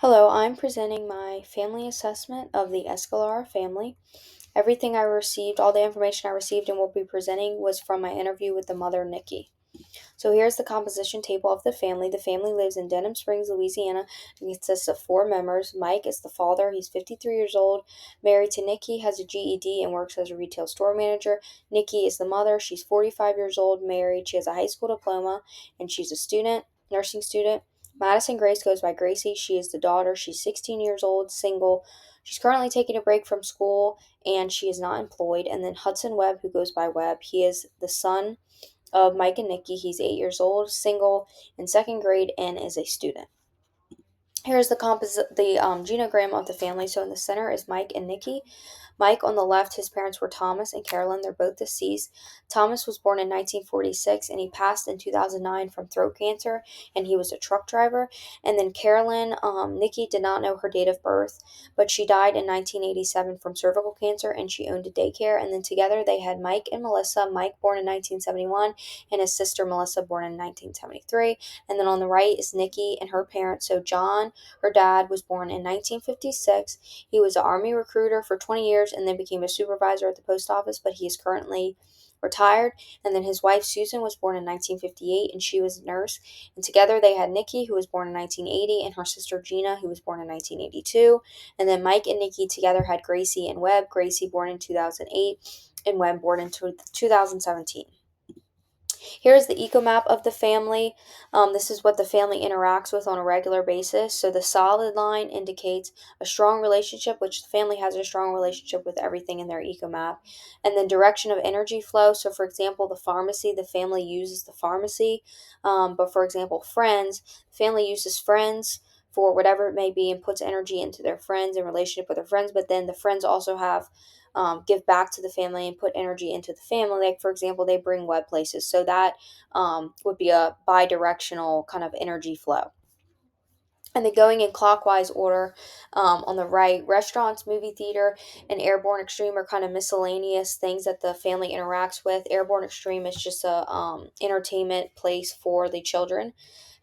Hello, I'm presenting my family assessment of the Escalara family. Everything I received, all the information I received and will be presenting was from my interview with the mother, Nikki. So here's the composition table of the family. The family lives in Denham Springs, Louisiana, and consists of four members. Mike is the father. He's 53 years old, married to Nikki, has a GED, and works as a retail store manager. Nikki is the mother. She's 45 years old, married. She has a high school diploma, and she's a student, nursing student. Madison Grace goes by Gracie. She is the daughter. She's 16 years old, single. She's currently taking a break from school, and she is not employed. And then Hudson Webb, who goes by Webb, he is the son of Mike and Nikki. He's 8 years old, single, in second grade, and is a student. Here's the genogram of the family. So in the center is Mike and Nikki. Mike on the left, his parents were Thomas and Carolyn. They're both deceased. Thomas was born in 1946 and he passed in 2009 from throat cancer, and he was a truck driver. And then Carolyn, Nikki did not know her date of birth, but she died in 1987 from cervical cancer, and she owned a daycare. And then together they had Mike and Melissa. Mike born in 1971 and his sister Melissa born in 1973. And then on the right is Nikki and her parents. So John, her dad, was born in 1956. He was an Army recruiter for 20 years and then became a supervisor at the post office, but he is currently retired. And then his wife Susan was born in 1958 and she was a nurse. And together they had Nikki, who was born in 1980, and her sister Gina, who was born in 1982. And then Mike and Nikki together had Gracie and Webb. Gracie born in 2008 and Webb born in 2017. Here's the eco map of the family. This is what the family interacts with on a regular basis. So the solid line indicates a strong relationship, which the family has a strong relationship with everything in their eco map. And then direction of energy flow. So for example, the pharmacy, the family uses the pharmacy. But for example, friends, the family uses friends for whatever it may be and puts energy into their friends and relationship with their friends. But then the friends also have give back to the family and put energy into the family. Like, for example, they bring web places. So that would be a bi directional kind of energy flow. And then going in clockwise order, on the right, restaurants, movie theater, and Airborne Extreme are kind of miscellaneous things that the family interacts with. Airborne Extreme is just a entertainment place for the children.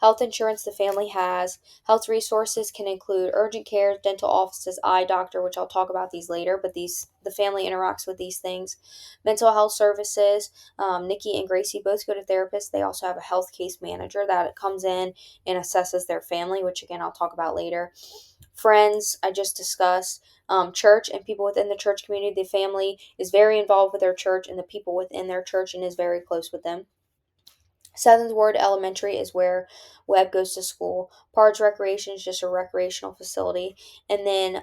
Health insurance the family has. Health resources can include urgent care, dental offices, eye doctor, which I'll talk about these later, but the family interacts with these things. Mental health services. Nikki and Gracie both go to therapists. They also have a health case manager that comes in and assesses their family, which again I'll talk about later. Friends, I just discussed. Church and people within the church community. The family is very involved with their church and the people within their church and is very close with them. Seventh Ward Elementary is where Webb goes to school. Pards Recreation is just a recreational facility. And then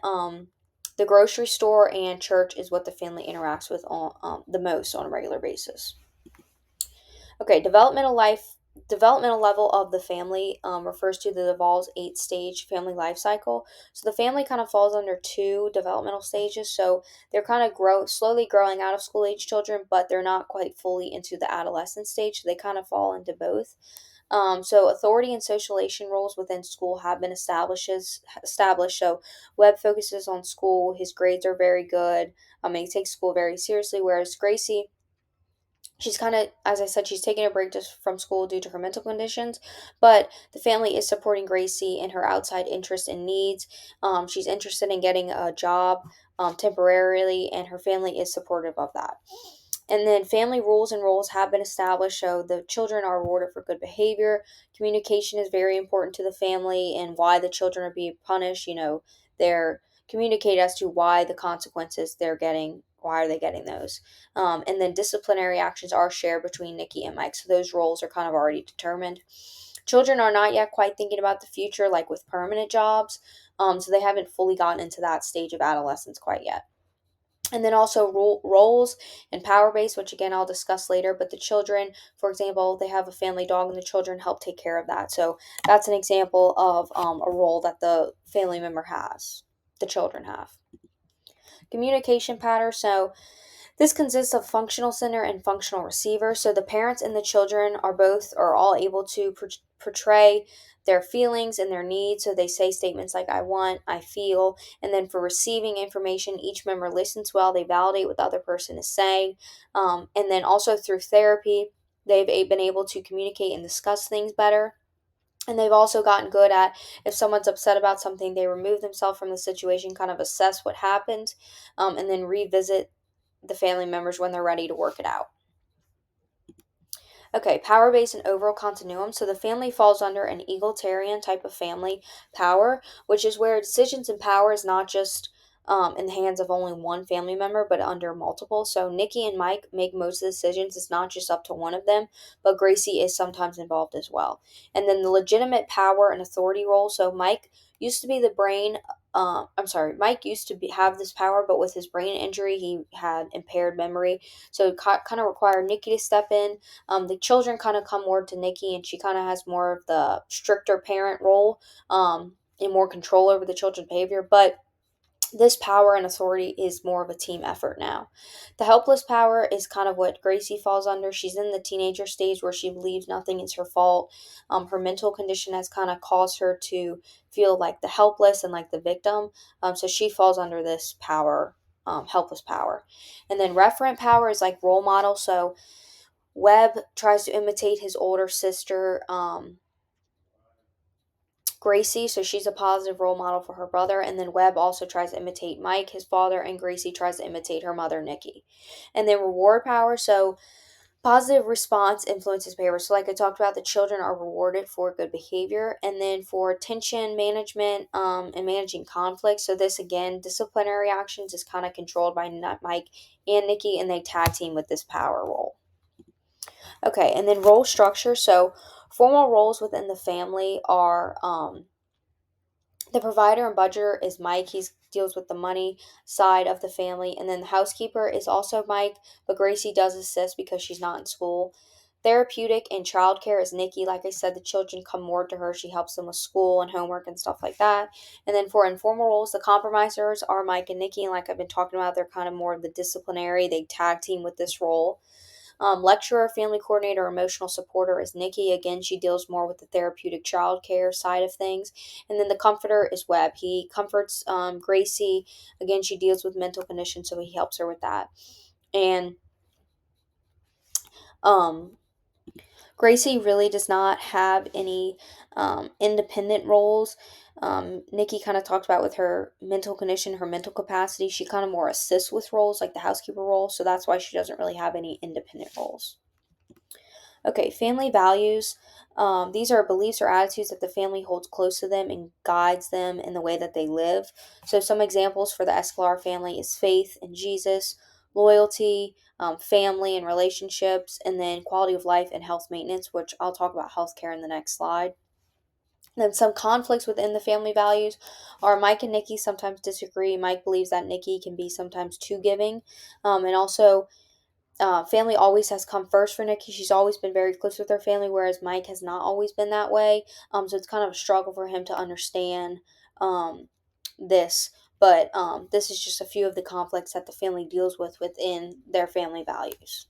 the grocery store and church is what the family interacts with the most on a regular basis. Okay, developmental level of the family refers to the Duvall's 8-stage family life cycle. So the family kind of falls under two developmental stages. So they're kind of slowly growing out of school age children, but they're not quite fully into the adolescent stage. So they kind of fall into both. So authority and socialization roles within school have been established. So Webb focuses on school. His grades are very good. He takes school very seriously, whereas Gracie, she's kind of, as I said, she's taking a break just from school due to her mental conditions, but the family is supporting Gracie in her outside interests and needs. She's interested in getting a job temporarily, and her family is supportive of that. And then family rules and roles have been established, so the children are rewarded for good behavior. Communication is very important to the family and why the children are being punished. They're communicate as to why the consequences they're getting, why are they getting those. And then disciplinary actions are shared between Nikki and Mike, so those roles are kind of already determined. Children are not yet quite thinking about the future, like with permanent jobs, so they haven't fully gotten into that stage of adolescence quite yet. And then also roles and power base, which again I'll discuss later. But the children, for example, they have a family dog and the children help take care of that. So that's an example of a role that the family member has, the children have. Communication pattern. So this consists of functional center and functional receiver. So the parents and the children are all able to portray their feelings and their needs. So they say statements like I want, I feel. And then for receiving information, each member listens well. They validate what the other person is saying. And then also through therapy, they've been able to communicate and discuss things better. And they've also gotten good at, if someone's upset about something, they remove themselves from the situation, kind of assess what happened, and then revisit the family members when they're ready to work it out. Okay, power base and overall continuum. So the family falls under an egalitarian type of family power, which is where decisions and power is not just in the hands of only one family member, but under multiple. So Nikki and Mike make most of the decisions. It's not just up to one of them, but Gracie is sometimes involved as well. And then the legitimate power and authority role. So Mike used to be the brain. Mike used to have this power, but with his brain injury, he had impaired memory. So it kind of required Nikki to step in. The children kind of come more to Nikki, and she kind of has more of the stricter parent role, and more control over the children's behavior. But this power and authority is more of a team effort now. The helpless power is kind of what Gracie falls under. She's in the teenager stage where she believes nothing is her fault. Her mental condition has kind of caused her to feel like the helpless and like the victim. So she falls under this power, helpless power. And then referent power is like role model. So Webb tries to imitate his older sister, Gracie, so she's a positive role model for her brother. And then Webb also tries to imitate Mike, his father, and Gracie tries to imitate her mother, Nikki. And then reward power, so positive response influences behavior. So, like I talked about, the children are rewarded for good behavior. And then for tension management and managing conflict, so this again, disciplinary actions is kind of controlled by Mike and Nikki, and they tag team with this power role. Okay, and then role structure. So, formal roles within the family are the provider and budgeter is Mike. He deals with the money side of the family. And then the housekeeper is also Mike, but Gracie does assist because she's not in school. Therapeutic and childcare is Nikki. Like I said, the children come more to her. She helps them with school and homework and stuff like that. And then for informal roles, the compromisers are Mike and Nikki. And like I've been talking about, they're kind of more of the disciplinary. They tag team with this role. Lecturer, family coordinator, emotional supporter is Nikki. Again, she deals more with the therapeutic child care side of things. And then the comforter is Webb. He comforts Gracie. Again, she deals with mental conditions, so he helps her with that. And um, Gracie really does not have any independent roles. Nikki kind of talked about with her mental condition, her mental capacity. She kind of more assists with roles like the housekeeper role, so that's why she doesn't really have any independent roles. Okay, family values. These are beliefs or attitudes that the family holds close to them and guides them in the way that they live. So, some examples for the Escalar family is faith in Jesus, loyalty, family and relationships, and then quality of life and health maintenance, which I'll talk about healthcare in the next slide. Then some conflicts within the family values are Mike and Nikki sometimes disagree. Mike believes that Nikki can be sometimes too giving, and also family always has come first for Nikki. She's always been very close with her family, whereas Mike has not always been that way. So it's kind of a struggle for him to understand this. But this is just a few of the conflicts that the family deals with within their family values.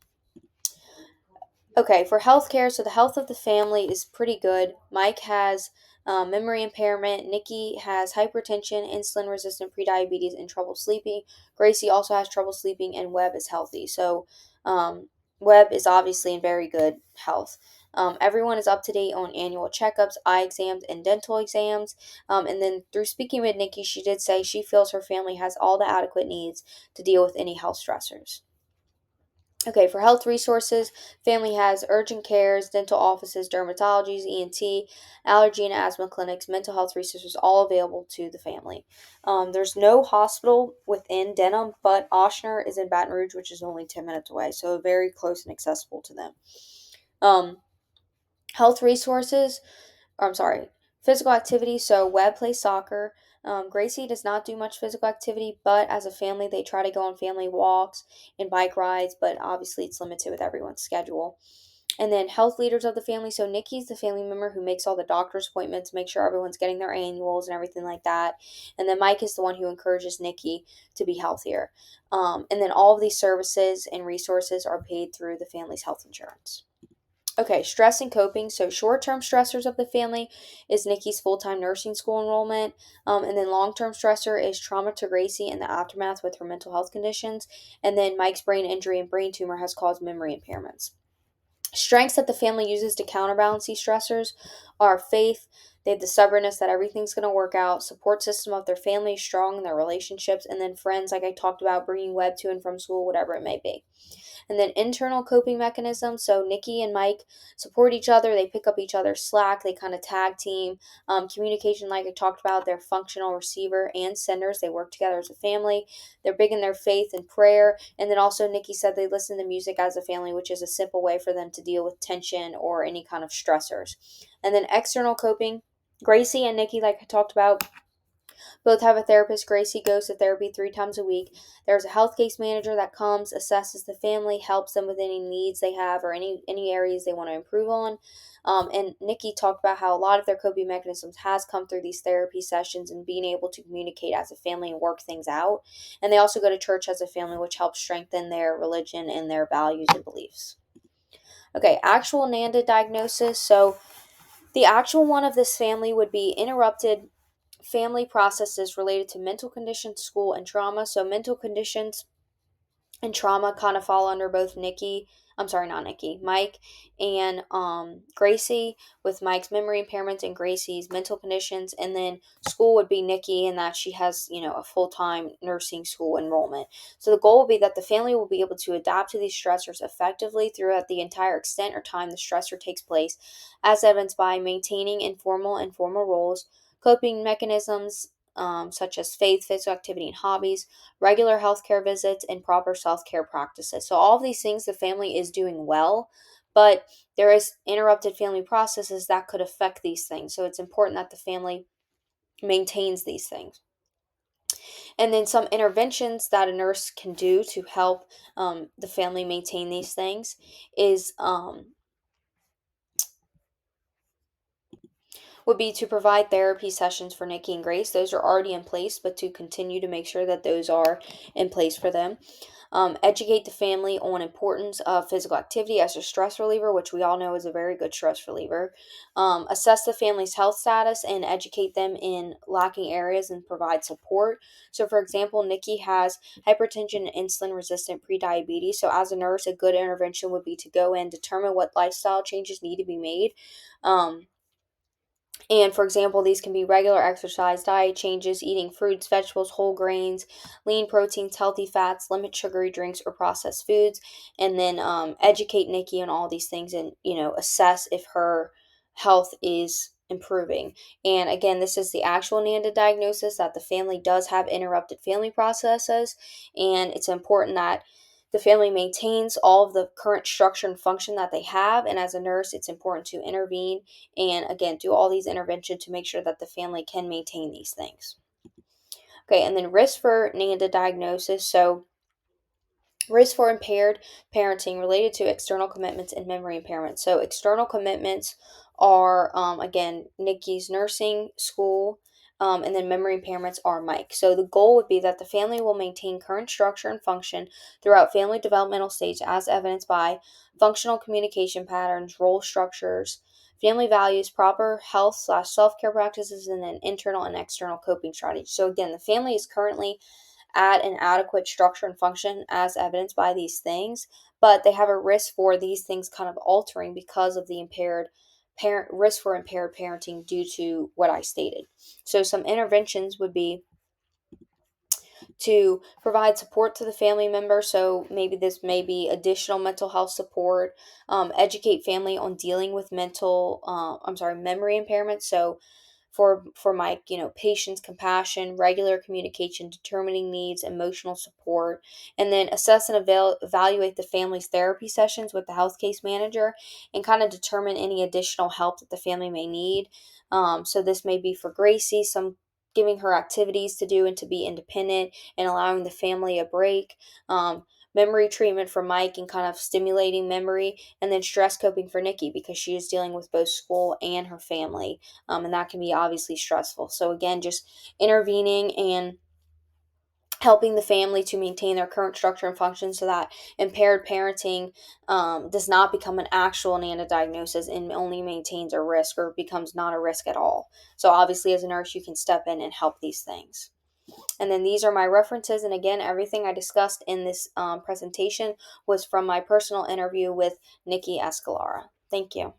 Okay, for healthcare, so the health of the family is pretty good. Mike has memory impairment. Nikki has hypertension, insulin resistant prediabetes, and trouble sleeping. Gracie also has trouble sleeping, and Webb is healthy. So, Webb is obviously in very good health. Everyone is up to date on annual checkups, eye exams, and dental exams. And then through speaking with Nikki, she did say she feels her family has all the adequate needs to deal with any health stressors. Okay, for health resources, family has urgent cares, dental offices, dermatologies, ENT, allergy and asthma clinics, mental health resources, all available to the family. There's no hospital within Denham, but Ochsner is in Baton Rouge, which is only 10 minutes away, so very close and accessible to them. Um, Health resources, I'm sorry, physical activity. So Webb plays soccer. Gracie does not do much physical activity, but as a family, they try to go on family walks and bike rides, but obviously it's limited with everyone's schedule. And then health leaders of the family. So Nikki's the family member who makes all the doctor's appointments, make sure everyone's getting their annuals and everything like that. And then Mike is the one who encourages Nikki to be healthier. And then all of these services and resources are paid through the family's health insurance. Okay, stress and coping. So, short term stressors of the family is Nikki's full time nursing school enrollment. And then long term stressor is trauma to Gracie and the aftermath with her mental health conditions. And then Mike's brain injury and brain tumor has caused memory impairments. Strengths that the family uses to counterbalance these stressors are faith. They have the stubbornness that everything's going to work out. Support system of their family is strong in their relationships. And then friends, like I talked about, bringing Webb to and from school, whatever it may be. And then internal coping mechanisms. So Nikki and Mike support each other. They pick up each other's slack. They kind of tag team. Communication, like I talked about, they're functional receiver and senders. They work together as a family. They're big in their faith and prayer. And then also Nikki said they listen to music as a family, which is a simple way for them to deal with tension or any kind of stressors. And then external coping. Gracie and Nikki, like I talked about, both have a therapist. Gracie goes to therapy 3 times a week. There's a health case manager that comes, assesses the family, helps them with any needs they have or any areas they want to improve on. And Nikki talked about how a lot of their coping mechanisms has come through these therapy sessions and being able to communicate as a family and work things out. And they also go to church as a family, which helps strengthen their religion and their values and beliefs. Okay, actual NANDA diagnosis. So the actual one of this family would be interrupted family processes related to mental conditions, school, and trauma. So mental conditions and trauma kind of fall under both Mike and Gracie, with Mike's memory impairments and Gracie's mental conditions. And then school would be Nikki, in that she has, a full-time nursing school enrollment. So the goal will be that the family will be able to adapt to these stressors effectively throughout the entire extent or time the stressor takes place, as evidenced by maintaining informal and formal roles, coping mechanisms, such as faith, physical activity, and hobbies, regular healthcare visits, and proper self-care practices. So all of these things the family is doing well, but there is interrupted family processes that could affect these things. So it's important that the family maintains these things. And then some interventions that a nurse can do to help the family maintain these things is would be to provide therapy sessions for Nikki and Grace. Those are already in place, but to continue to make sure that those are in place for them. Educate the family on importance of physical activity as a stress reliever, which we all know is a very good stress reliever. Assess the family's health status and educate them in lacking areas and provide support. So, for example, Nikki has hypertension and insulin resistant prediabetes. So, as a nurse, a good intervention would be to go in, determine what lifestyle changes need to be made. And for example, these can be regular exercise, diet changes, eating fruits, vegetables, whole grains, lean proteins, healthy fats, limit sugary drinks or processed foods, and then educate Nikki on all these things and, assess if her health is improving. And again, this is the actual NANDA diagnosis, that the family does have interrupted family processes, and it's important that the family maintains all of the current structure and function that they have. And as a nurse, it's important to intervene and, again, do all these interventions to make sure that the family can maintain these things. Okay, and then risk for NANDA diagnosis. So risk for impaired parenting related to external commitments and memory impairment. So external commitments are, again, Nikki's nursing school, and then memory impairments are Mike. So the goal would be that the family will maintain current structure and function throughout family developmental stage, as evidenced by functional communication patterns, role structures, family values, proper health/self-care practices, and then internal and external coping strategies. So again, the family is currently at an adequate structure and function, as evidenced by these things, but they have a risk for these things kind of altering because of the impaired risk for impaired parenting due to what I stated. So some interventions would be to provide support to the family member. So maybe this may be additional mental health support, educate family on dealing with memory impairment. So for Mike, patience, compassion, regular communication, determining needs, emotional support, and then assess and evaluate the family's therapy sessions with the health case manager and kind of determine any additional help that the family may need. So this may be for Gracie, some giving her activities to do and to be independent and allowing the family a break. Memory treatment for Mike and kind of stimulating memory, and then stress coping for Nikki because she is dealing with both school and her family, and that can be obviously stressful. So again, just intervening and helping the family to maintain their current structure and function so that impaired parenting does not become an actual NANDA diagnosis and only maintains a risk or becomes not a risk at all. So obviously as a nurse, you can step in and help these things. And then these are my references. And again, everything I discussed in this presentation was from my personal interview with Nikki Escalara. Thank you.